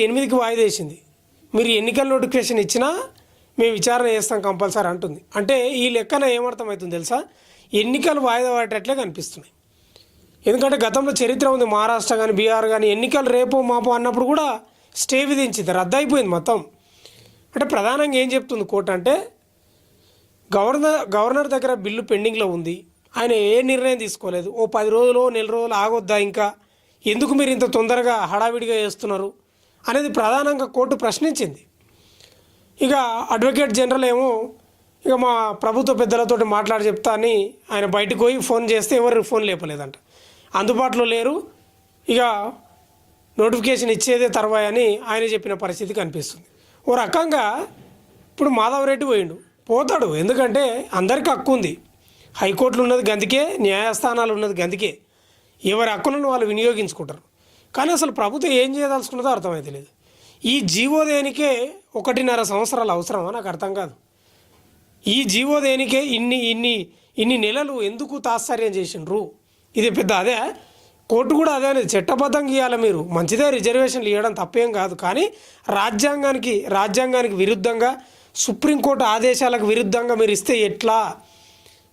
8కి వాయిదా వేసింది. మీరు ఎన్నికల నోటిఫికేషన్ ఇచ్చినా మేము విచారణ చేస్తాం కంపల్సరీ అంటుంది. అంటే ఈ లెక్కన ఏమర్థమవుతుంది తెలుసా, ఎన్నికలు వాయిదా పడేటట్లే కనిపిస్తున్నాయి. ఎందుకంటే గతంలో చరిత్ర ఉంది, మహారాష్ట్ర కానీ బీహార్ కానీ ఎన్నికలు రేపో మాపో అన్నప్పుడు కూడా స్టే విధించింది, రద్దు అయిపోయింది మొత్తం. అంటే ప్రధానంగా ఏం చెప్తుంది కోర్టు అంటే, గవర్నర్ దగ్గర బిల్లు పెండింగ్లో ఉంది, ఆయన ఏ నిర్ణయం తీసుకోలేదు, ఓ 10 రోజులు నెల రోజులు ఆగొద్దా, ఇంకా ఎందుకు మీరు ఇంత తొందరగా హడావిడిగా చేస్తున్నారు అనేది ప్రధానంగా కోర్టు ప్రశ్నించింది. ఇక అడ్వకేట్ జనరల్ ఏమో ఇక మా ప్రభుత్వ పెద్దలతో మాట్లాడి చెప్తా అని ఆయన బయటకు పోయి ఫోన్ చేస్తే ఎవరు ఫోన్ లేపలేదంట, అందుబాటులో లేరు, ఇక నోటిఫికేషన్ ఇచ్చేదే తర్వాయి అని ఆయన చెప్పిన పరిస్థితి కనిపిస్తుంది. ఓ రకంగా ఇప్పుడు మాధవరెడ్డి పోతాడు, ఎందుకంటే అందరికీ హక్కు ఉంది, హైకోర్టులు ఉన్నది గందుకే, న్యాయస్థానాలు ఉన్నది గందుకే, ఎవరి హక్కులను వాళ్ళు వినియోగించుకుంటారు. కానీ అసలు ప్రభుత్వం ఏం చేయదలుచుకున్నదో అర్థమైతే లేదు. ఈ జీవో దేనికే 1.5 సంవత్సరాలు అవసరమా నాకు అర్థం కాదు. ఈ జీవో దేనికే ఇన్ని నెలలు ఎందుకు తాత్సర్యం చేసిండ్రు, ఇది పెద్ద అదే కోర్టు కూడా అదే అనేది, చట్టబద్ధంగా ఇవ్వాలి, మీరు మంచిదే రిజర్వేషన్లు ఇవ్వడం తప్పేం కాదు, కానీ రాజ్యాంగానికి విరుద్ధంగా, సుప్రీంకోర్టు ఆదేశాలకు విరుద్ధంగా మీరు ఇస్తే ఎట్లా,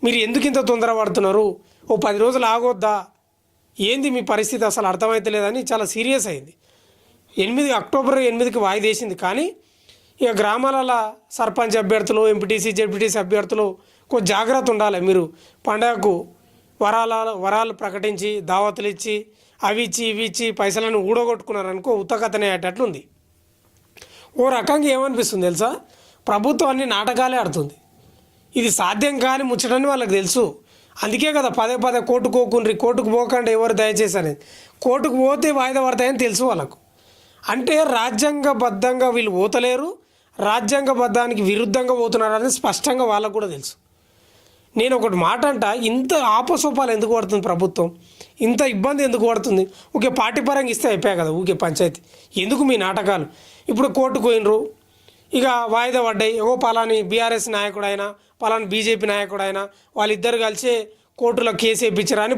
మీరు ఎందుకు ఇంత తొందరపడుతున్నారు, ఓ 10 రోజులు ఆగొద్దా, ఏంది మీ పరిస్థితి అసలు అర్థమైతే లేదని చాలా సీరియస్ అయింది. అక్టోబర్ 8కి వాయిదా వేసింది. కానీ ఇక గ్రామాలలో సర్పంచ్ అభ్యర్థులు, ఎంపీటీసీ జెడ్పీటీసీ అభ్యర్థులు కొంచెం జాగ్రత్త ఉండాలి. మీరు పండగకు వరాలు ప్రకటించి దావతులు ఇచ్చి అవి ఇచ్చి పైసలను ఊడగొట్టుకున్నారనుకో ఉత్తకథనే అయ్యేటట్లుంది. ఓ రకంగా ఏమనిపిస్తుంది తెలుసా, ప్రభుత్వం అన్ని నాటకాలే ఆడుతుంది. ఇది సాధ్యం కాని ముచ్చటని వాళ్ళకి తెలుసు. అందుకే కదా పదే కోర్టుకు పోకండి ఎవరు దయచేసి అనేది, కోర్టుకు పోతే వాయిదా పడతాయని తెలుసు వాళ్ళకు. అంటే రాజ్యాంగబద్ధంగా వీళ్ళు పోతలేరు, రాజ్యాంగబద్ధానికి విరుద్ధంగా పోతున్నారని స్పష్టంగా వాళ్ళకు కూడా తెలుసు. నేను ఒకటి మాట అంట, ఇంత ఆపసోపాలు ఎందుకు పడుతుంది ప్రభుత్వం, ఇంత ఇబ్బంది ఎందుకు పడుతుంది, ఊకే పార్టీ పరంగా ఇస్తే అయిపోయాయి కదా, ఊకే పంచాయతీ ఎందుకు మీ నాటకాలు. ఇప్పుడు కోర్టుకు పోయినరు, ఇక వాయిదా పడ్డాయి, పలాని బీఆర్ఎస్ నాయకుడైనా పలాని బీజేపీ నాయకుడైనా వాళ్ళిద్దరు కలిసి కోర్టులో కేసు వేయించారని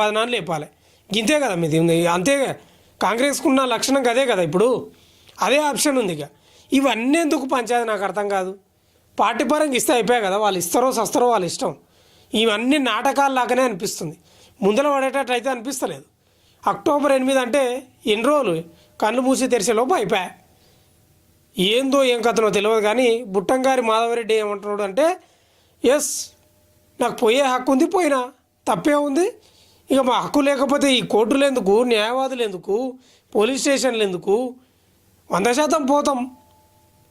బదనాలు లేపాలి, ఇంతే కదా మీది ఉంది. అంతే కాంగ్రెస్కున్న లక్షణం అదే కదా, ఇప్పుడు అదే ఆప్షన్ ఉంది. ఇక ఇవన్నీ ఎందుకు పంచాయతీ నాకు అర్థం కాదు. పార్టీ పరంగా ఇస్తే అయిపోయాయి కదా, వాళ్ళు ఇస్తారో సస్తారో వాళ్ళ ఇష్టం. ఇవన్నీ నాటకాలు లాగానే అనిపిస్తుంది, ముందర పడేటట్టు అయితే అనిపిస్తలేదు. అక్టోబర్ 8 అంటే ఎన్ని రోజులు, కళ్ళు మూసి తెరిచేలోపు అయిపోయా. ఏందో ఏం కథనో తెలియదు. కానీ బుట్టంగారి మాధవరెడ్డి ఏమంటున్నాడు అంటే, నాకు పోయే హక్కు ఉంది, పోయినా తప్పే ఉంది, ఇక మా హక్కు లేకపోతే ఈ కోర్టులు ఎందుకు, న్యాయవాదులు ఎందుకు, పోలీస్ స్టేషన్లు ఎందుకు, 100% పోతాం,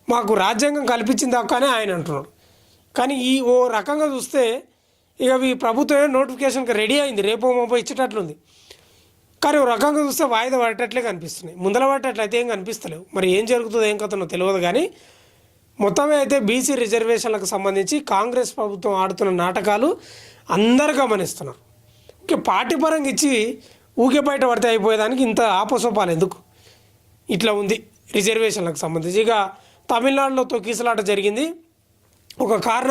మాకు రాజ్యాంగం కల్పించింది హక్కు అని ఆయన అంటున్నాడు. కానీ ఓ రకంగా చూస్తే ఇక ఈ ప్రభుత్వమే నోటిఫికేషన్కి రెడీ అయింది, రేపో మాపో ఇచ్చేటట్లుంది. కానీ ఓ రకంగా చూస్తే వాయిదా పడేటట్లే కనిపిస్తున్నాయి, ముందర పడేటట్లయితే ఏం కనిపిస్తలేవు. మరి ఏం జరుగుతుందో ఏం కథనో తెలియదు. కానీ మొత్తమే అయితే బీసీ రిజర్వేషన్లకు సంబంధించి కాంగ్రెస్ ప్రభుత్వం ఆడుతున్న నాటకాలు అందరూ గమనిస్తున్నారు. పార్టీ పరంగా ఇచ్చి ఊకే బయట పడితే అయిపోయేదానికి ఇంత ఆపసోపాలు ఎందుకు, ఇట్లా ఉంది రిజర్వేషన్లకు సంబంధించి. ఇక తమిళనాడులో తొక్కిసలాట జరిగింది, ఒక కార్నర్